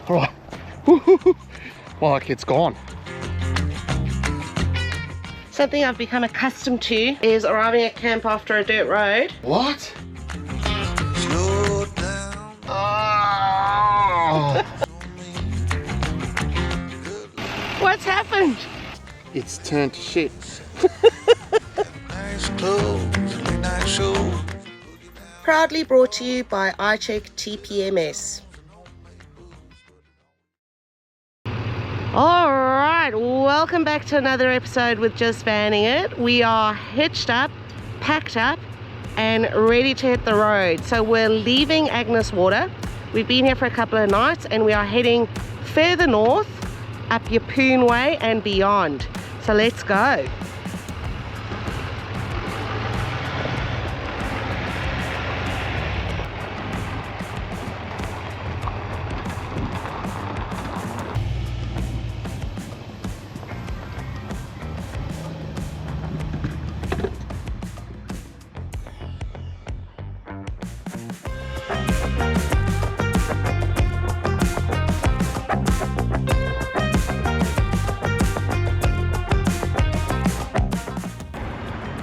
Right. Like it's gone. Something I've become accustomed to is arriving at camp after a dirt road. What? Slow down. Oh. What's happened? It's turned to shit. Nice clothes, late night show. Proudly brought to you by iCheck TPMS. Alright, welcome back to another episode with Just Vanning It. We are hitched up, packed up, and ready to hit the road. So we're leaving Agnes Water. We've been here for a couple of nights and we are heading further north, up Yeppoon way and beyond. So let's go.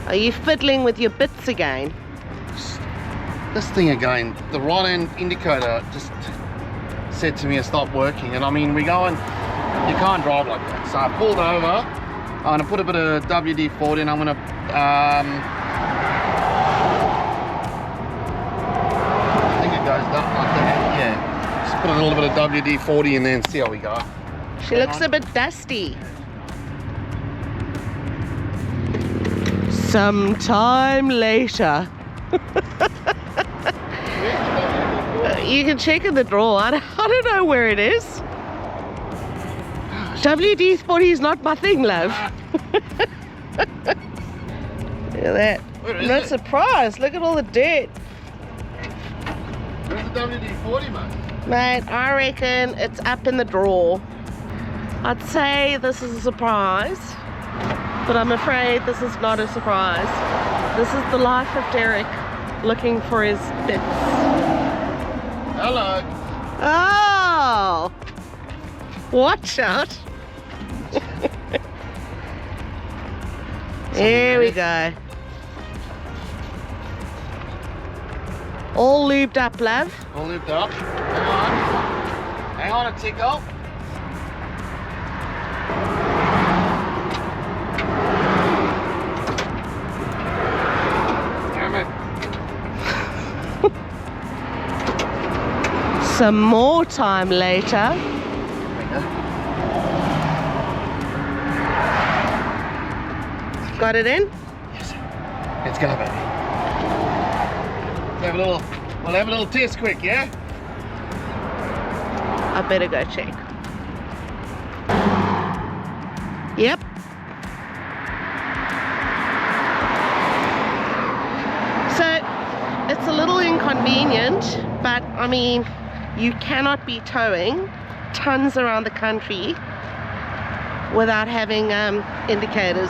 Are you fiddling with your bits again? This thing again, the right hand indicator just said to me to stop working, and I mean we're going, you can't drive like that. So I pulled over, I'm going to put a bit of WD-40 and I'm going to I think it goes up like that, yeah. Just put a little bit of WD-40 in there and see how we go. She looks a bit dusty. Sometime later. You can check in the drawer. I don't know where it is. WD-40 is not my thing, love. Look at that. I'm not surprised. Look at all the dirt. Where's the WD-40, mate? Mate, I reckon it's up in the drawer. I'd say this is a surprise, but I'm afraid this is not a surprise. This is the life of Derek looking for his bits. Hello. Oh! Watch out. Here we go. All lubed up, love. All lubed up. Hang on. Hang on a tickle. Some more time later. Got it in? Yes. Let's go, baby. We'll have a little test quick, yeah? I better go check. Yep. So it's a little inconvenient, but I mean, you cannot be towing tons around the country without having indicators.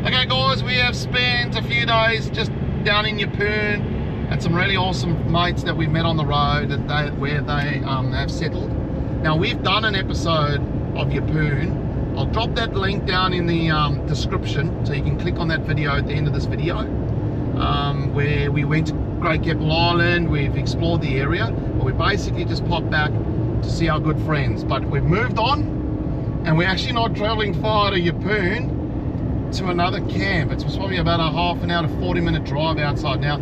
Okay guys, we have spent a few days just down in Yeppoon and some really awesome mates that we've met on the road where they have settled. Now we've done an episode of Yeppoon. I'll drop that link down in the description so you can click on that video at the end of this video. Where we went to Great Keppel Island, we've explored the area, but we basically just popped back to see our good friends. But we've moved on, and we're actually not traveling far to Yeppoon to another camp. It's probably about a half an hour to 40-minute drive outside. Now,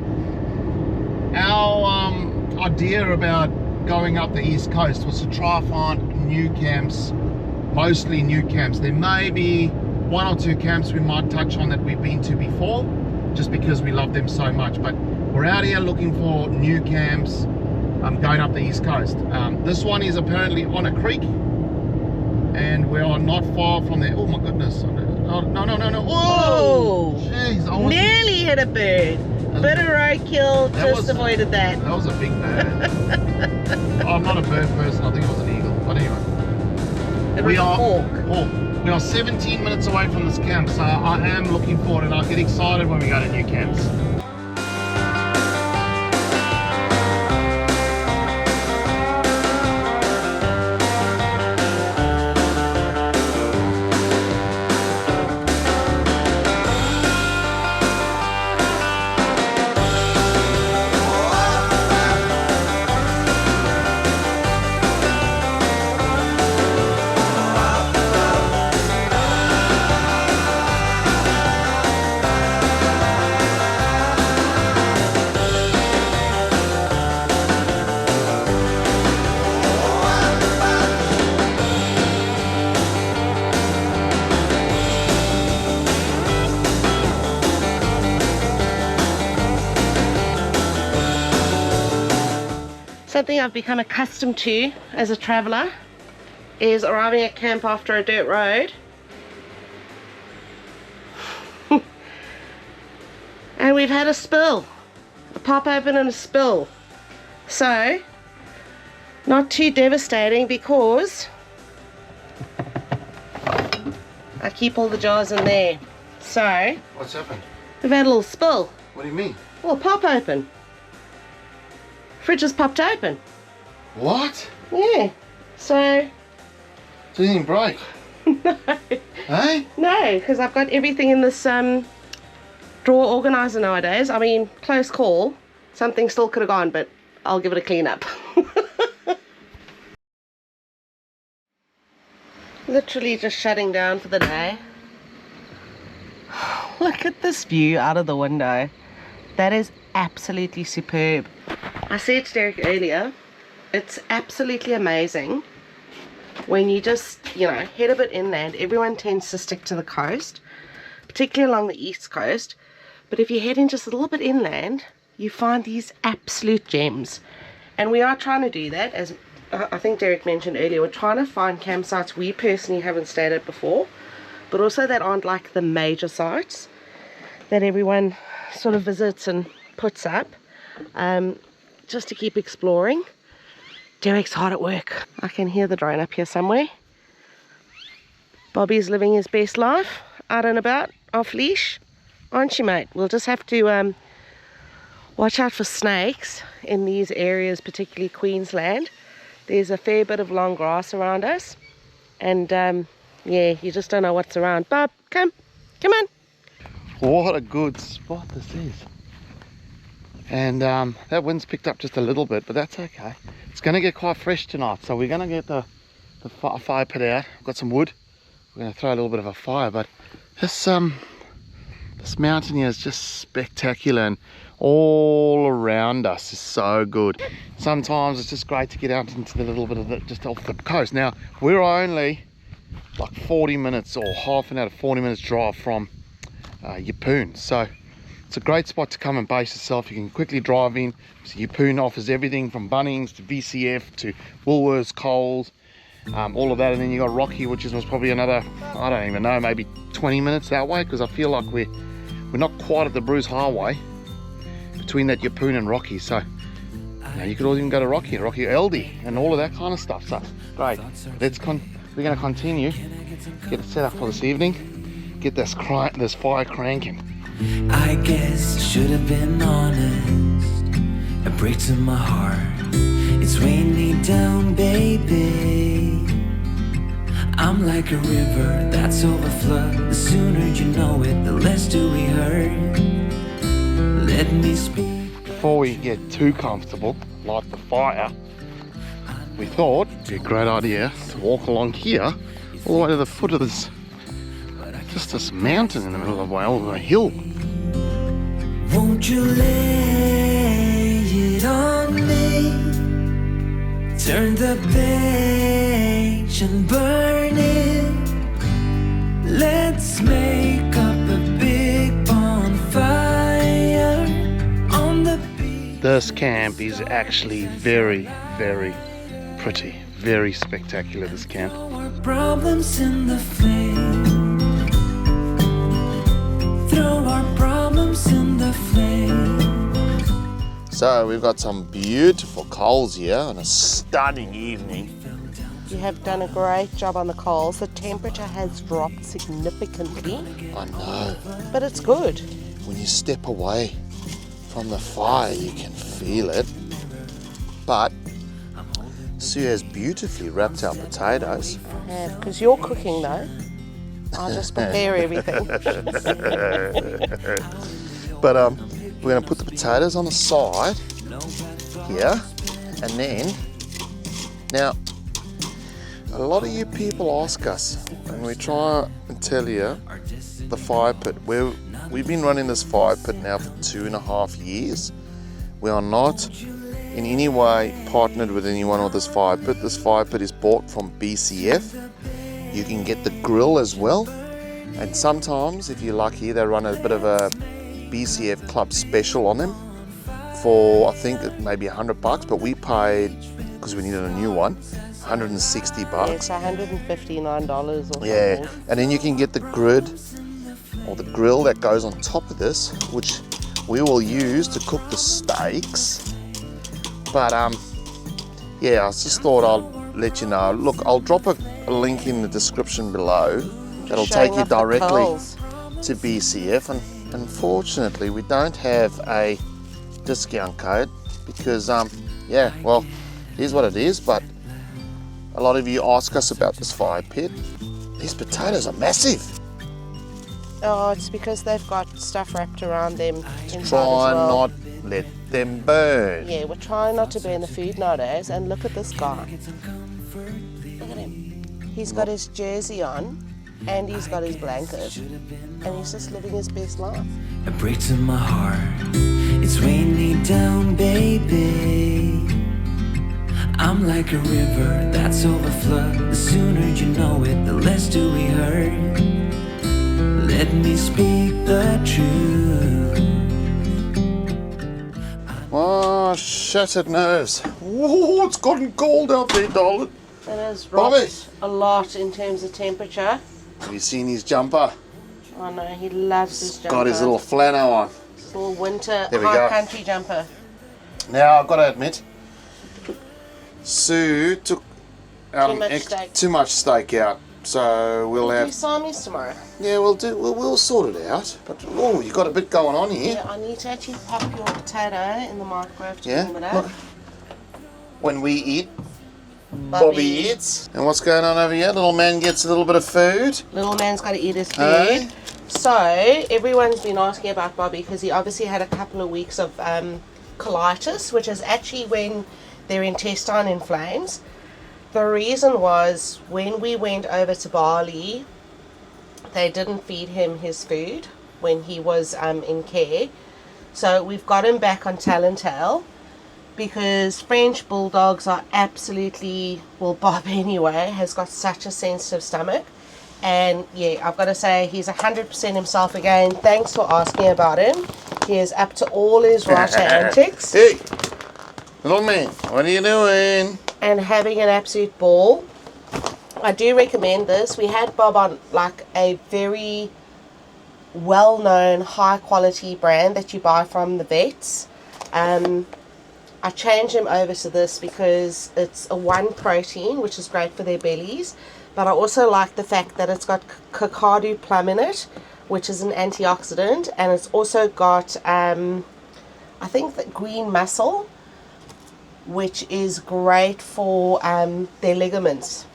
our idea about going up the east coast was to try and find new camps, mostly new camps. There may be one or two camps we might touch on that we've been to before, just because we love them so much, but we're out here looking for new camps going up the east coast. This one is apparently on a creek and we are not far from there. Oh my goodness. No. Oh jeez, nearly hit a bird. Bit of roadkill, just avoided that. That was a big bird. I'm not a bird person, I think it was an eagle, but anyway. It was a hawk. We are 17 minutes away from this camp, so I am looking forward and I get excited when we go to new camps. Something I've become accustomed to as a traveller is arriving at camp after a dirt road and we've had a spill, a pop open and a spill. So not too devastating because I keep all the jars in there. So What's happened? we've had a little spill. What do you mean? Well, pop open. Fridge has popped open. What? Yeah. So Does anything break? no. Hey? No, because I've got everything in this drawer organizer nowadays. I mean, close call. Something still could have gone, but I'll give it a clean up. Literally just shutting down for the day. Look at this view out of the window. That is absolutely superb. I said to Derek earlier, it's absolutely amazing when you just, you know, head a bit inland. Everyone tends to stick to the coast, particularly along the east coast. But if you head in just a little bit inland, you find these absolute gems. And we are trying to do that, as I think Derek mentioned earlier. We're trying to find campsites we personally haven't stayed at before, but also that aren't like the major sites that everyone sort of visits and puts up, just to keep exploring. Derek's hard at work. I can hear the drone up here somewhere. Bobby's living his best life, out and about, off leash. Aren't you, mate? We'll just have to watch out for snakes in these areas, particularly Queensland. There's a fair bit of long grass around us, and yeah, you just don't know what's around. Bob, come on. What a good spot this is. And that wind's picked up just a little bit, but that's okay. It's going to get quite fresh tonight, so we're going to get the fire pit out. I've got some wood. We're going to throw a little bit of a fire, but this mountain here is just spectacular, and all around us is so good. Sometimes it's just great to get out into the little bit of just off the coast. Now, we're only like 40 minutes or half an hour to 40 minutes drive from Yeppoon, so it's a great spot to come and base yourself. You can quickly drive in. So Yeppoon offers everything from Bunnings to BCF to Woolworths, Coles, all of that. And then you got Rocky, which was probably another, I don't even know, maybe 20 minutes that way, because I feel like we're not quite at the Bruce Highway between that Yeppoon and Rocky. So you know, you could even go to Rocky LD and all of that kind of stuff. So great. We're going to continue, get it set up for this evening, get this fire cranking. I guess I should have been honest. It breaks in my heart. It's raining down, baby. I'm like a river that's overflowed. The sooner you know it, the less do we hurt. Let me speak. Before we get too comfortable, light the fire, we thought it'd be a great idea to walk along here all the way to the foot of this, just this mountain in the middle of a hill. Won't you lay it on me? Turn the page and burn it. Let's make up a big bonfire on the beach. This camp is actually very, very pretty, very spectacular, this camp. Our problems in the flame. Throw our problems in the flame. So we've got some beautiful coals here on a stunning evening. You have done a great job on the coals. The temperature has dropped significantly, I know. but it's good. When you step away from the fire, you can feel it. But Sue has beautifully wrapped our potatoes. Because you're cooking though. I'll just prepare everything. But we're going to put the potatoes on the side here, and then, now, a lot of you people ask us, and we try and tell you, the fire pit. We've been running this fire pit now for 2.5 years. We are not in any way partnered with anyone with this fire pit. This fire pit is bought from BCF. You can get the grill as well, and sometimes if you're lucky they run a bit of a BCF club special on them for, I think, maybe $100, but we paid, because we needed a new one, $160. Yeah, it's $159 or something. Yeah, and then you can get the grid or the grill that goes on top of this, which we will use to cook the steaks. But yeah, I just thought I'll let you know. Look, I'll drop a link in the description below that'll take you directly to BCF, and unfortunately we don't have a discount code because yeah, well, here's what it is. But a lot of you ask us about this fire pit. These potatoes are massive. Oh, it's because they've got stuff wrapped around them inside Try as well. not let them burn. Yeah, we're trying not to burn the food nowadays. And look at this guy. Look at him. He's got his jersey on and he's got his blanket. And he's just living his best life. A break to my heart. It's raining down, baby. I'm like a river that's overflowed. The sooner you know it, the less do we hurt. Let me speak the truth. Oh, shattered nerves. Whoa, it's gotten cold out there, darling. It has Bobby. dropped a lot in terms of temperature. Have you seen his jumper? Oh no, he loves his jumper. Got his little flannel on. His little winter There we high go. country jumper. Now, I've got to admit, Sue took too much steak out. So we'll Do have, Siamese tomorrow. yeah, we'll sort it out. But oh, you got a bit going on here. Yeah, I need to actually pop your potato in the microwave to Yeah, warm it up. look. When we eat, Bobby eats. And what's going on over here? Little man gets a little bit of food. Little man's got to eat his food. Hey? So everyone's been asking about Bobby because he obviously had a couple of weeks of colitis, which is actually when their intestine inflames. The reason was when we went over to Bali, they didn't feed him his food when he was in care. So we've got him back on Tail because French bulldogs are absolutely, well, Bob anyway has got such a sensitive stomach. And yeah, I've got to say he's 100% himself again. Thanks for asking about him. He is up to all his right antics. Hey, little man, what are you doing? And having an absolute ball. I do recommend this. We had Bob on like a very well-known high quality brand that you buy from the vets. I changed him over to this because it's a one protein, which is great for their bellies, but I also like the fact that it's got cacao plum in it, which is an antioxidant, and it's also got I think the green mussel, which is great for their ligaments.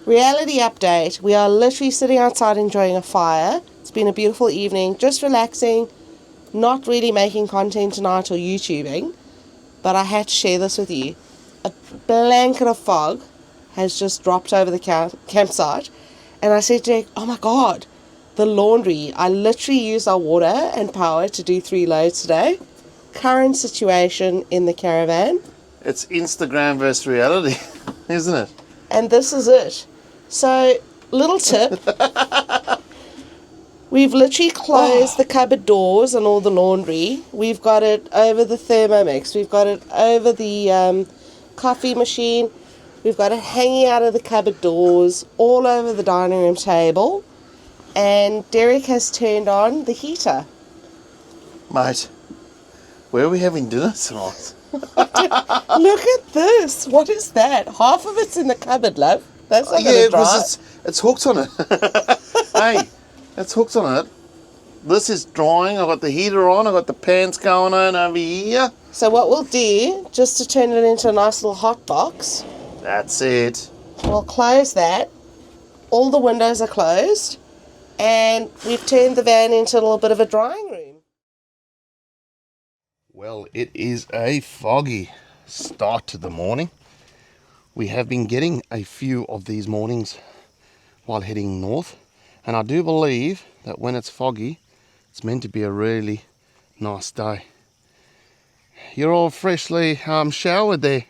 Reality update. We are literally sitting outside enjoying a fire. It's been a beautiful evening, just relaxing, not really making content tonight or YouTubing, but I had to share this with you. A blanket of fog has just dropped over the campsite, and I said to Jake, oh my God, the laundry. I literally used our water and power to do 3 loads today. Current situation in the caravan. It's Instagram versus reality, isn't it? And this is it. So, little tip. We've literally closed the cupboard doors and all the laundry. We've got it over the Thermomix. We've got it over the coffee machine. We've got it hanging out of the cupboard doors, all over the dining room table. And Derek has turned on the heater. Mate, where are we having dinner tonight? Look at this. What is that? Half of it's in the cupboard, love. That's not Yeah, going to dry. because it's hooked on it. Hey, it's hooked on it. This is drying. I've got the heater on. I've got the pans going on over here. So what we'll do, just to turn it into a nice little hot box, That's it. we'll close that. All the windows are closed. And we've turned the van into a little bit of a drying room. Well, it is a foggy start to the morning. We have been getting a few of these mornings while heading north, and I do believe that when it's foggy, it's meant to be a really nice day. You're all freshly showered there,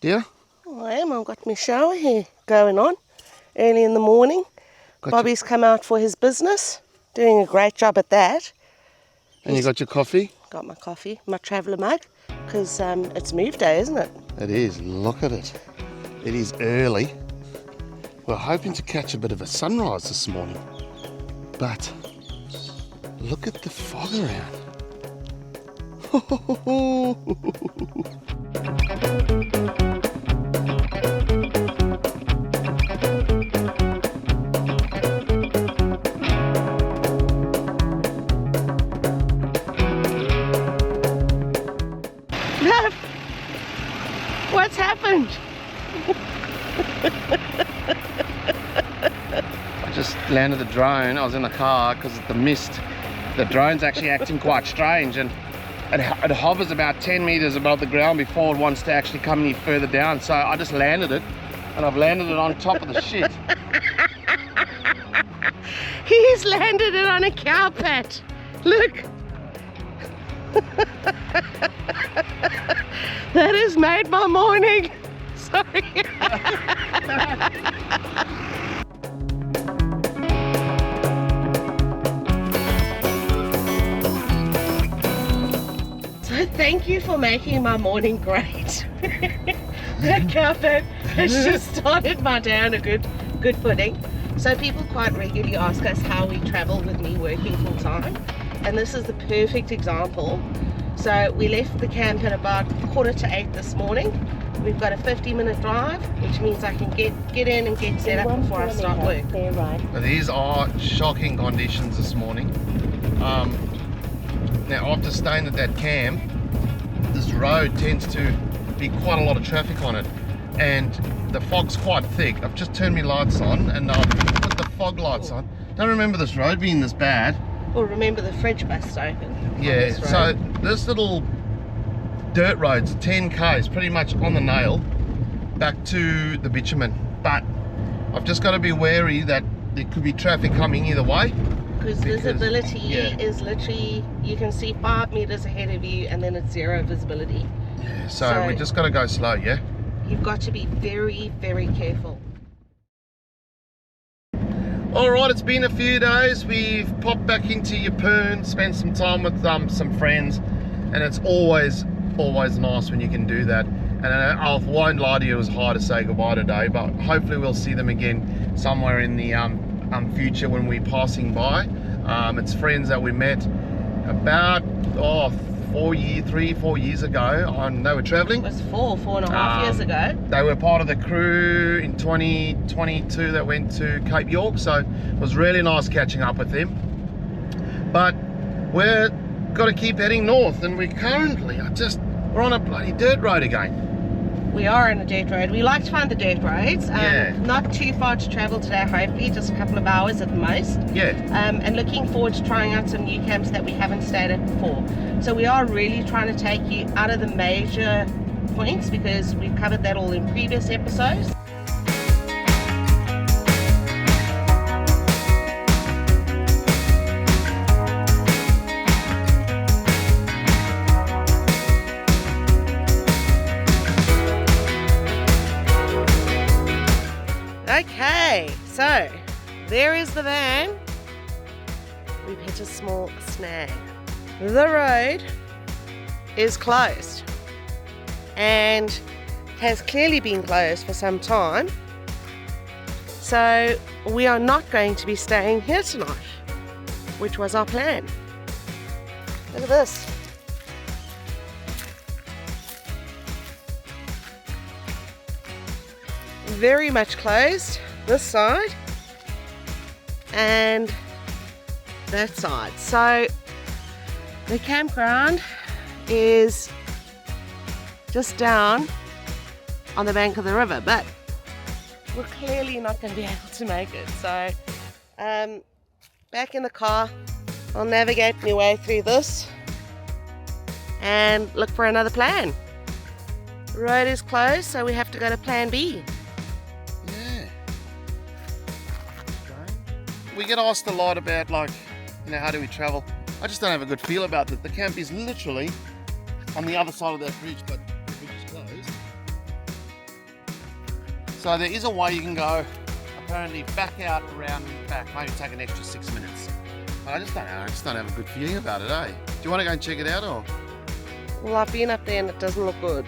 dear. I am. I've got my shower here going on early in the morning. Bobby's come out for his business, doing a great job at that. And you got your coffee? Got my coffee, my traveller mug. because it's move day, isn't it? It is. Look at it. It is early. We're hoping to catch a bit of a sunrise this morning, but look at the fog around. No. What's happened? I just landed the drone. I was in the car because of the mist. The drone's actually acting quite strange, and it hovers about 10 meters above the ground before it wants to actually come any further down. So I just landed it, and I've landed it on top of the shit. He's landed it on a cow pat. Look. That has made my morning. Sorry. So thank you for making my morning great. That carpet has just started my day on a good footing. So people quite regularly ask us how we travel with me working full time, and this is the perfect example. So we left the camp at about 7:45 this morning. We've got a 50-minute drive, which means I can get in and get set up before I start work. These are shocking conditions this morning. Now after staying at that camp, this road tends to be quite a lot of traffic on it, and the fog's quite thick. I've just turned my lights on and I've put the fog lights on. Don't remember this road being this bad. Well, remember the fridge bust open. Yeah, so this little dirt road's 10 k's pretty much on the nail back to the bitumen, but I've just got to be wary that there could be traffic coming either way. Because visibility is literally, you can see 5 meters ahead of you and then it's zero visibility. Yeah, so we just got to go slow, yeah? You've got to be very, very careful. Alright, it's been a few days. We've popped back into Yeppoon, spent some time with some friends, and it's always nice when you can do that. And I won't lie to you, it was hard to say goodbye today, but hopefully we'll see them again somewhere in the future when we're passing by. It's friends that we met about 4 years ago. They were traveling. It was 4.5 years ago. They were part of the crew in 2022 that went to Cape York, so it was really nice catching up with them. But we're got to keep heading north, and we're on a bloody dirt road again. We are on a dirt road. We like to find the dirt roads. Not too far to travel today, hopefully, just a couple of hours at the most. Yeah. And looking forward to trying out some new camps that we haven't stayed at before. So we are really trying to take you out of the major points because we've covered that all in previous episodes. Okay, so there is the van. We've hit a small snag. The road is closed and has clearly been closed for some time. So we are not going to be staying here tonight, which was our plan. Look at this. Very much closed, this side and that side. So the campground is just down on the bank of the river, but we're clearly not going to be able to make it. So back in the car, I'll navigate my way through this and look for another plan. The road is closed, so we have to go to plan B. We get asked a lot about, like, how do we travel? I just don't have a good feel about it. The camp is literally on the other side of that bridge, but the bridge is closed. So there is a way you can go, apparently, back out, around, and back. Maybe take an extra 6 minutes. But I just don't know. I just don't have a good feeling about it, eh? Do you want to go and check it out, or? Well, I've been up there and it doesn't look good.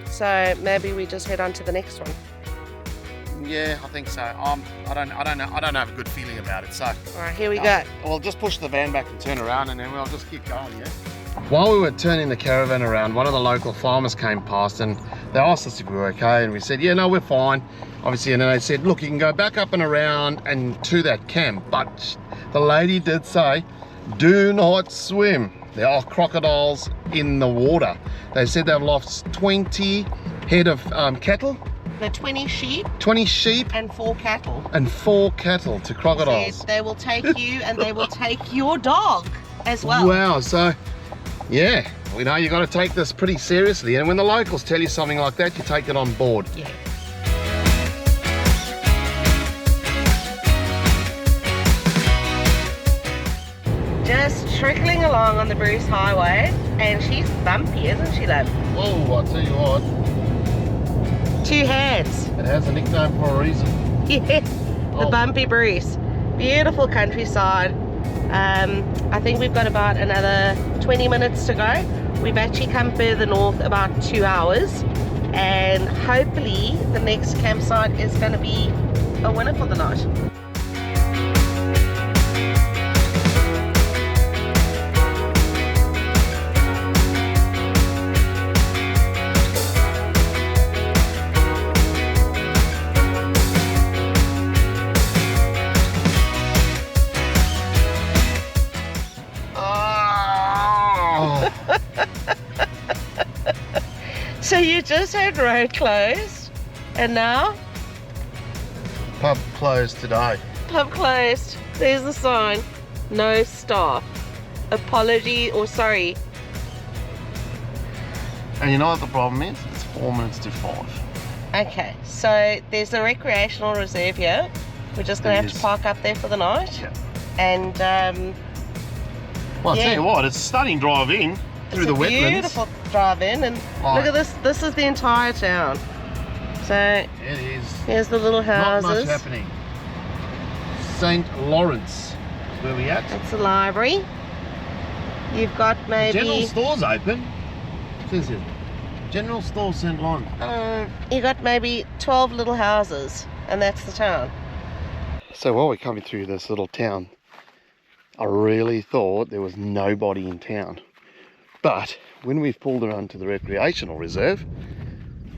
So maybe we just head on to the next one. Yeah, I think so. I don't have a good feeling about it. So, all right, here we go. We'll just push the van back and turn around, and then we'll just keep going. Yeah. While we were turning the caravan around, one of the local farmers came past, and they asked us if we were okay, and we said, yeah, no, we're fine. Obviously, and then they said, look, you can go back up and around and to that camp, but the lady did say, do not swim. There are crocodiles in the water. They said they've lost 20 head of cattle. The 20 sheep. 20 sheep. And 4 cattle. And 4 cattle to crocodiles. Said they will take you and they will take your dog as well. Wow, so yeah, we know you got to take this pretty seriously. And when the locals tell you something like that, you take it on board. Yeah. Just trickling along on the Bruce Highway, and she's bumpy, isn't she, love? Whoa, I'll tell you what. 2 hands. It has a nickname for a reason. Yeah, the Bumpy Bruce. Beautiful countryside. I think we've got about another 20 minutes to go. We've actually come further north about 2 hours, and hopefully the next campsite is going to be a winner for the night. So you just had road closed, and now? Pub closed today. Pub closed. There's the sign. No staff. Apology, or sorry. And you know what the problem is? It's 4 minutes to 5. Okay, so there's a recreational reserve here. We're just going to have to park up there for the night. Yeah. And well, I'll tell you what, it's stunning drive in through the wetlands. Beautiful drive in, and look at this. This is the entire town. So it is. Here's the little houses. Not much happening. St. Lawrence is where we at. It's the library. You've got maybe General store's open. It says here. General store St. Lawrence. You got maybe 12 little houses, and that's the town. So while we're coming through this little town, I really thought there was nobody in town. But when we've pulled around to the recreational reserve,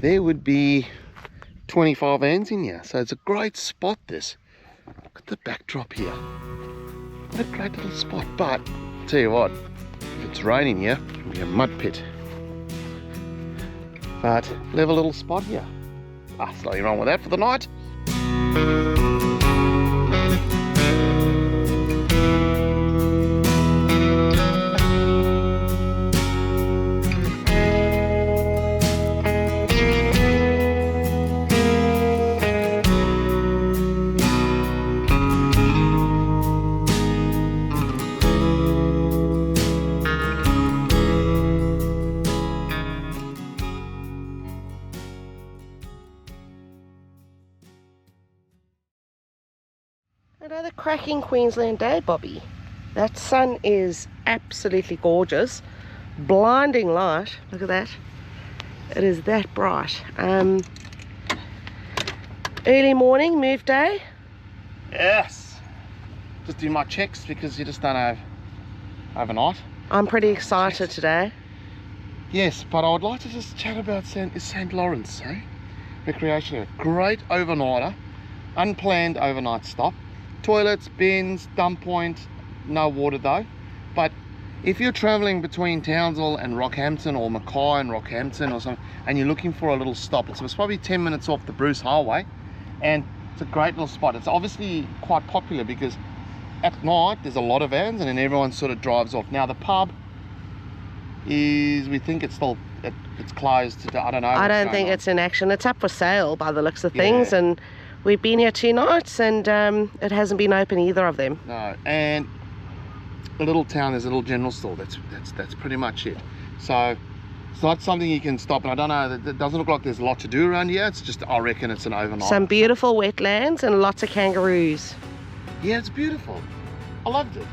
there would be 25 vans in here. So it's a great spot, this. Look at the backdrop here. What a great little spot. But I'll tell you what, if it's raining here, it'll be a mud pit. But we'll have a little spot here. There's nothing wrong with that for the night. Another cracking Queensland day, Bobby. That sun is absolutely gorgeous. Blinding light. Look at that. It is that bright. Early morning, move day. Yes. Just do my checks because you just don't have overnight. I'm pretty excited today. Yes, but I would like to just chat about St. Lawrence, recreational. Great overnighter, unplanned overnight stop. Toilets, bins, dump point, no water though. But if you're traveling between Townsville and Rockhampton, or Mackay and Rockhampton or something, and you're looking for a little stop, it's probably 10 minutes off the Bruce Highway, and it's a great little spot. It's obviously quite popular because at night there's a lot of vans and then everyone sort of drives off. Now the pub is, we think it's still, it's closed. I don't know. I don't think it's in action. It's up for sale by the looks of things, and we've been here 2 nights and it hasn't been open either of them. No, and a little town, there's a little general store. That's pretty much it. So it's not something you can stop, and I don't know, it doesn't look like there's a lot to do around here. It's just, I reckon it's an overnight. Some beautiful wetlands and lots of kangaroos. Yeah, it's beautiful. I loved it.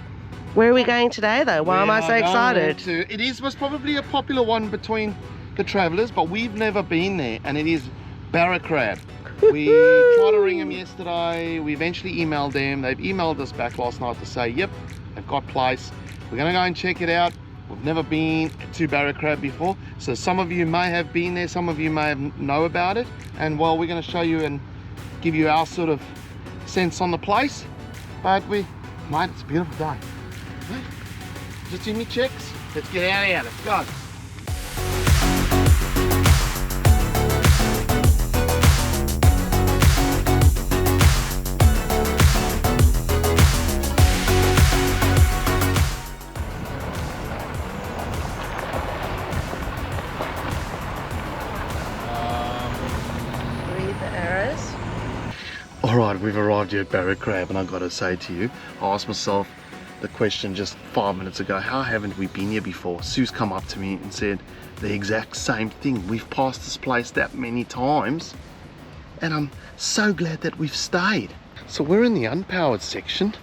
Where are we going today though? Why am I so excited? It is most probably a popular one between the travellers, but we've never been there, and it is Barracrab. We tried to ring them yesterday. We eventually emailed them. They've emailed us back last night to say, yep, they've got place. We're going to go and check it out. We've never been to Barracrab before, so some of you may have been there, some of you may know about it, and well, we're going to show you and give you our sort of sense on the place. But mate, it's a beautiful day. Just in me checks. Let's get out of here. Let's go. Read the arrows. Alright, we've arrived here at Barracrab, and I've got to say to you, I asked myself the question just 5 minutes ago, how haven't we been here before? Sue's come up to me and said the exact same thing. We've passed this place that many times, and I'm so glad that we've stayed. So we're in the unpowered section,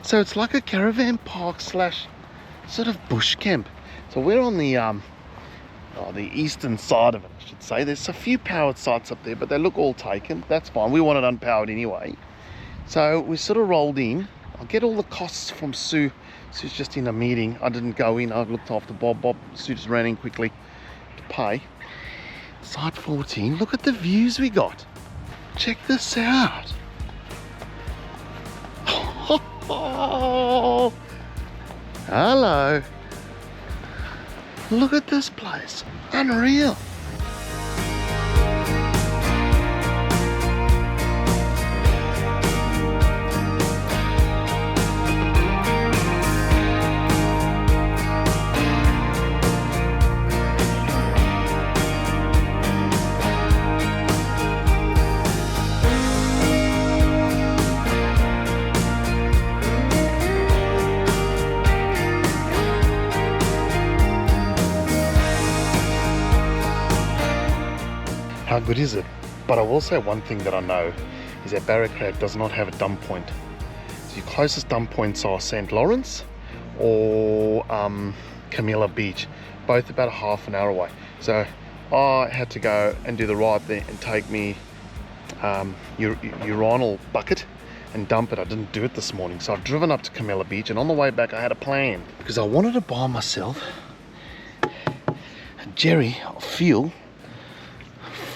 so it's like a caravan park slash sort of bush camp. So we're on the eastern side of it, I should say. There's a few powered sites up there, but they look all taken. That's fine, we want it unpowered anyway. So we sort of rolled in. I'll get all the costs from Sue. Sue's just in a meeting. I didn't go in, I looked after Bob. Sue just ran in quickly to pay. Site 14, look at the views we got. Check this out. Oh, hello. Look at this place, unreal. How good is it? But I will say one thing that I know is that Barracrab does not have a dump point. So your closest dump points are St. Lawrence or Camilla Beach, both about a half an hour away. So I had to go and do the ride there and take me urinal bucket and dump it. I didn't do it this morning, so I've driven up to Camilla Beach, and on the way back I had a plan because I wanted to buy myself a jerry of fuel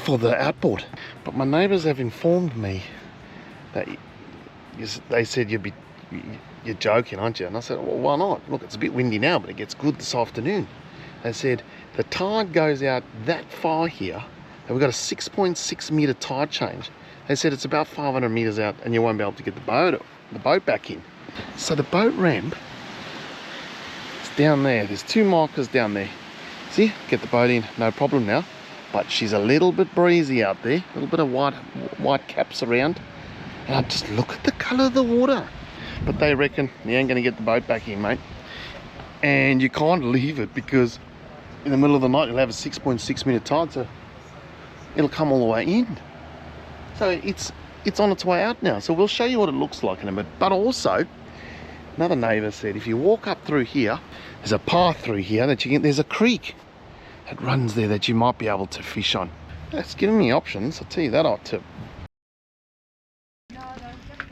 for the outboard, but my neighbours have informed me that they said you're joking, aren't you? And I said, well, why not? Look, it's a bit windy now, but it gets good this afternoon. They said the tide goes out that far here, and we've got a 6.6 metre tide change. They said it's about 500 metres out, and you won't be able to get the boat back in. So the boat ramp is down there. There's 2 markers down there. See, get the boat in, no problem now. But she's a little bit breezy out there, a little bit of white caps around, and I just look at the colour of the water. But they reckon you ain't going to get the boat back in, mate, and you can't leave it because in the middle of the night you'll have a 6.6 metre tide, so it'll come all the way in. So it's on its way out now, so we'll show you what it looks like in a minute. But also, another neighbour said if you walk up through here, there's a path through here that you can, there's a creek that runs there that you might be able to fish on. That's giving me options, I'll tell you that hot tip.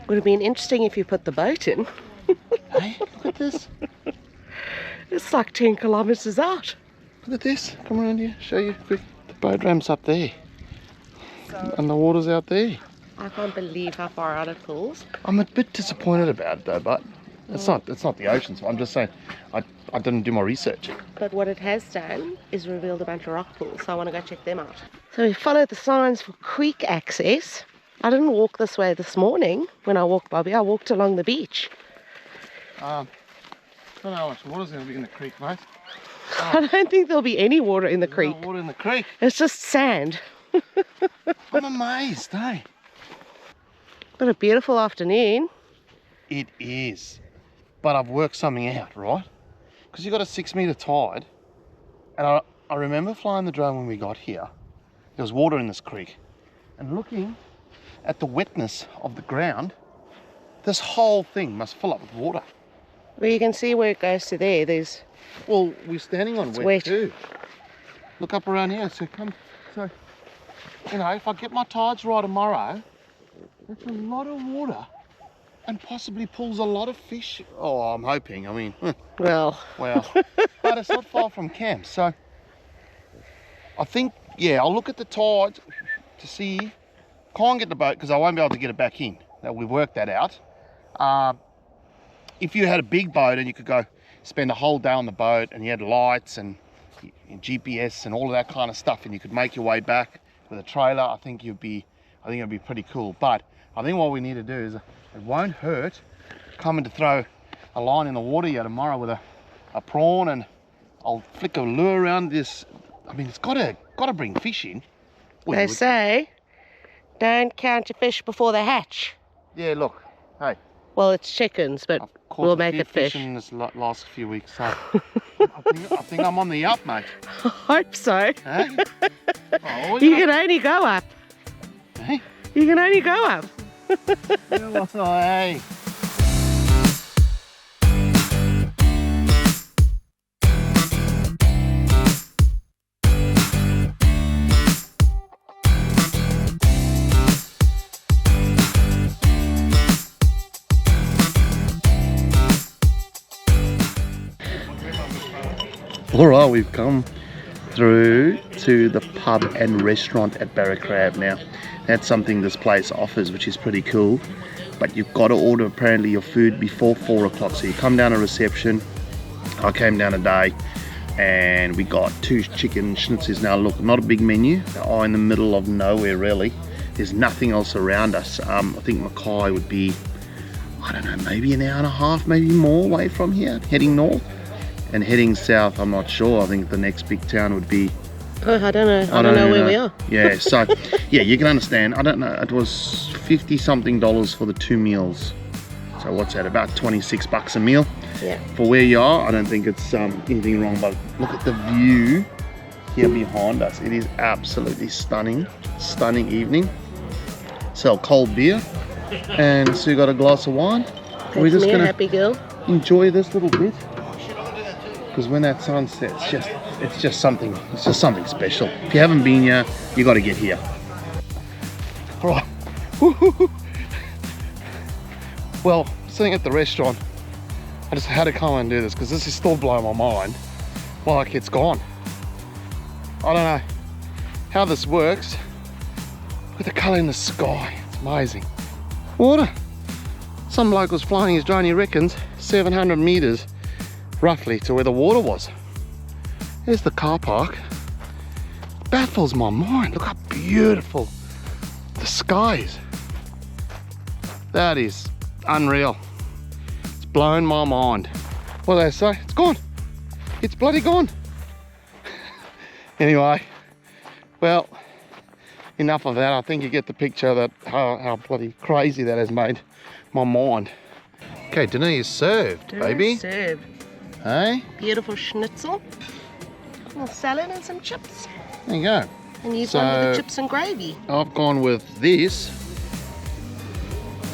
Would have been interesting if you put the boat in. Hey, look at this. It's like 10 kilometres out. Look at this. Come around here, show you quick. The boat ramp's up there. And the water's out there. I can't believe how far out it pulls. I'm a bit disappointed about it though, but it's not the ocean, so I'm just saying I didn't do my research. But what it has done is revealed a bunch of rock pools, so I want to go check them out. So we followed the signs for creek access. I didn't walk this way this morning when I walked Bobby, I walked along the beach. I don't know how much water's going to be in the creek, mate. I don't think there'll be any water in the creek. No water in the creek. It's just sand. I'm amazed, eh? What a beautiful afternoon. It is. But I've worked something out, right? Because you've got a 6 metre tide, and I remember flying the drone when we got here. There was water in this creek, and looking at the wetness of the ground, this whole thing must fill up with water. Well, you can see where it goes to there. There's Well, we're standing on wet wet. too. Look up around here. So you know, if I get my tides right tomorrow, that's a lot of water and possibly pulls a lot of fish. Oh, I'm hoping. I mean, well, well, but it's not far from camp, so I think, yeah, I'll look at the tides to see. Can't get the boat because I won't be able to get it back in. Now, we've worked that out. If you had a big boat and you could go spend a whole day on the boat and you had lights and GPS and all of that kind of stuff, and you could make your way back with a trailer, I think it'd be pretty cool. But I think what we need to do is, it won't hurt coming to throw a line in the water here tomorrow with a prawn, and I'll flick a lure around this. I mean, it's got to bring fish in. they say don't count your fish before they hatch. Yeah, look, hey. Well, it's chickens, but I've caught we'll a make few it fish. in this last few weeks, so I think I'm on the up, mate. I hope so. Hey? Oh, You can only go up. Hey? You can only go up. Oh, hey. All right, we've come through to the pub and restaurant at Barracrab. Now, that's something this place offers, which is pretty cool. But you've got to order apparently your food before 4 o'clock. So you come down to reception. I came down today and we got 2 chicken schnitzels. Now look, not a big menu. They are in the middle of nowhere really. There's nothing else around us. I think Mackay would be, I don't know, maybe an hour and a half, maybe more away from here, heading north. And heading south, I'm not sure. I think the next big town would be... Oh, I don't know. I don't know where we are. Yeah, so, yeah, you can understand. I don't know. It was $50-something for the 2 meals. So what's that? About 26 bucks a meal. Yeah. For where you are, I don't think it's anything wrong. But look at the view here behind us. It is absolutely stunning. Stunning evening. Sell cold beer. And Sue got a glass of wine. We're just going to happy girl. enjoy this little bit. Because when that sun sets, it's just something special. If you haven't been here, you got to get here. All right. Well, sitting at the restaurant, I just had to come and do this because this is still blowing my mind. Like it's gone. I don't know how this works. Look at the colour in the sky. It's amazing. Water. Some bloke was flying his drone. He reckons 700 meters. Roughly to where the water was. There's the car park. Baffles my mind. Look how beautiful the sky is. That is unreal. It's blown my mind. What do they say? It's gone. It's bloody gone. Anyway, well, enough of that. I think you get the picture that how bloody crazy that has made my mind. Okay, dinner is served, baby. Served. Hey? Beautiful schnitzel, a little salad and some chips. There you go. And you've gone with the chips and gravy. I've gone with this,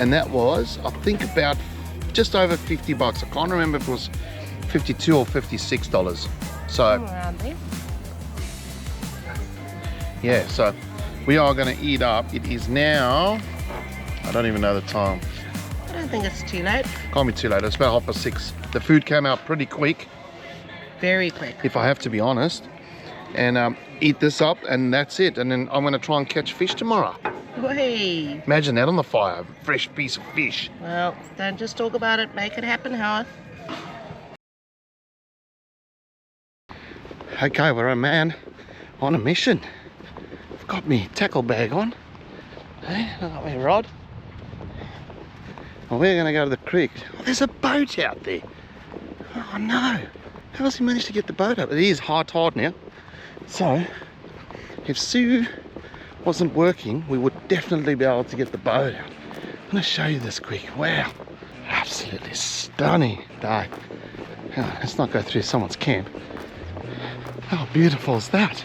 and that was, I think, about just over 50 bucks. I can't remember if it was 52 or $56. So, Around there. yeah, so we are going to eat up. It is now, I don't even know the time. I don't think it's too late. Can't be too late. It's about 6:30. The food came out pretty quick, Very quick. if I have to be honest. And eat this up, and that's it. And then I'm going to try and catch fish tomorrow. Hey. Imagine that on the fire, a fresh piece of fish. Well, don't just talk about it. Make it happen, Howard. Okay, we're a man on a mission. I've got me tackle bag on. Hey, I've got my rod. Well, we're going to go to the creek. Oh, there's a boat out there. Oh no. How has he managed to get the boat up? It is high tide now. So, if Sue wasn't working, we would definitely be able to get the boat out. I'm going to show you this quick. Wow. Absolutely stunning day. Oh, let's not go through someone's camp. How beautiful is that?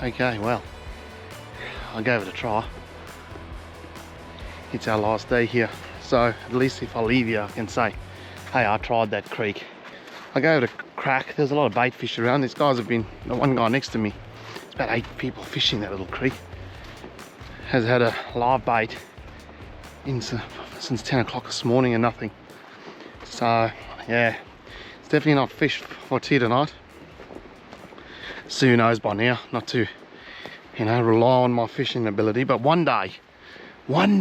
Okay, well, I gave it a try. It's our last day here, so at least if I leave here I can say, hey, I tried that creek. I gave it a crack. There's a lot of bait fish around. These guys have been, the one guy next to me, it's about 8 people fishing that little creek, has had a live bait in since 10 o'clock this morning and nothing. So yeah, it's definitely not fish for tea tonight. Sue knows by now not to, you know, rely on my fishing ability, but one day I'm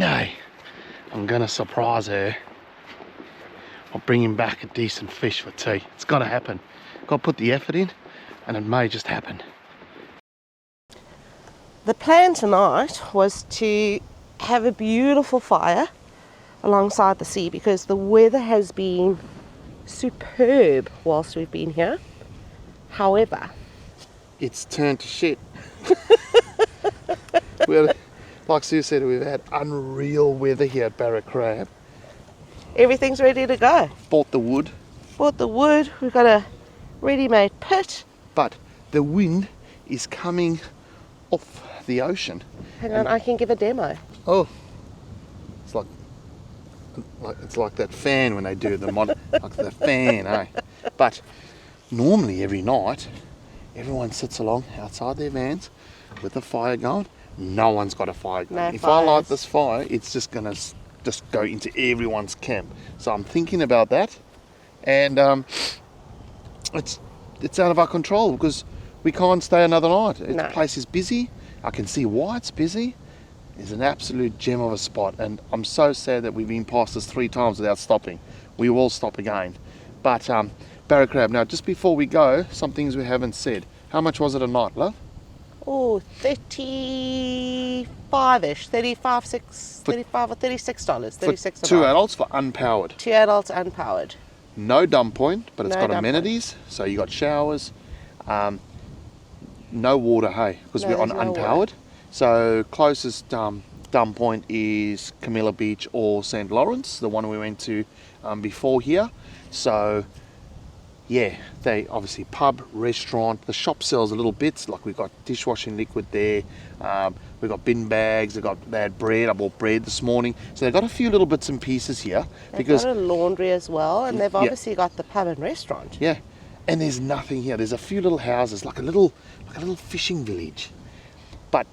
gonna surprise her. I'll bring him back a decent fish for tea. It's gotta happen. Gotta put the effort in and it may just happen. The plan tonight was to have a beautiful fire alongside the sea because the weather has been superb whilst we've been here. However, it's turned to shit. Like Sue said, we've had unreal weather here at Barracrab. everything's ready to go. Bought the wood. We've got a ready-made pit. But the wind is coming off the ocean. Hang on, I can give a demo. Oh, it's like that fan when they do the mod, like the fan, eh? But normally every night, everyone sits along outside their vans with the fire going. No one's got a fire going. No If fires. I light this fire, it's just gonna just go into everyone's camp. So I'm thinking about that, and it's out of our control because we can't stay another night. No. The place is busy. I can see why it's busy. It's an absolute gem of a spot, and I'm so sad that we've been past this 3 times without stopping. We will stop again. But Barracrab, now just before we go, some things we haven't said. How much was it a night, love? Oh, 35-ish, 35 or $36. For $36 a 2 night. adults for unpowered. 2 adults unpowered. No dump point, but it's No got dump amenities. So you got showers, no water, hey, because No, we're on there's no unpowered. water. So closest dump point is Camilla Beach or St. Lawrence, the one we went to before here. So yeah, they obviously pub, restaurant, the shop sells a little bits, like we've got dishwashing liquid there, we've got bin bags, they had bread, I bought bread this morning. So they've got a few little bits and pieces here. They've got a laundry as well, and they've Yeah. obviously got the pub and restaurant. Yeah, and there's nothing here. There's a few little houses, like a little fishing village. But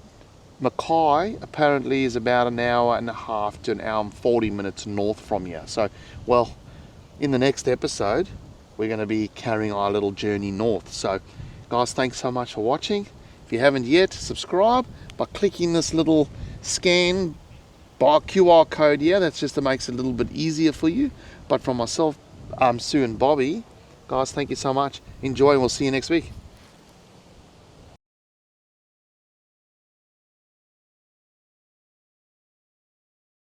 Mackay apparently is about an hour and a half to an hour and 40 minutes north from here. So, well, in the next episode, we're going to be carrying our little journey north. So, guys, thanks so much for watching. If you haven't yet, subscribe by clicking this little scan bar QR code here. That's just to make it a little bit easier for you. But from myself, Sue and Bobby, guys, thank you so much. Enjoy, and we'll see you next week.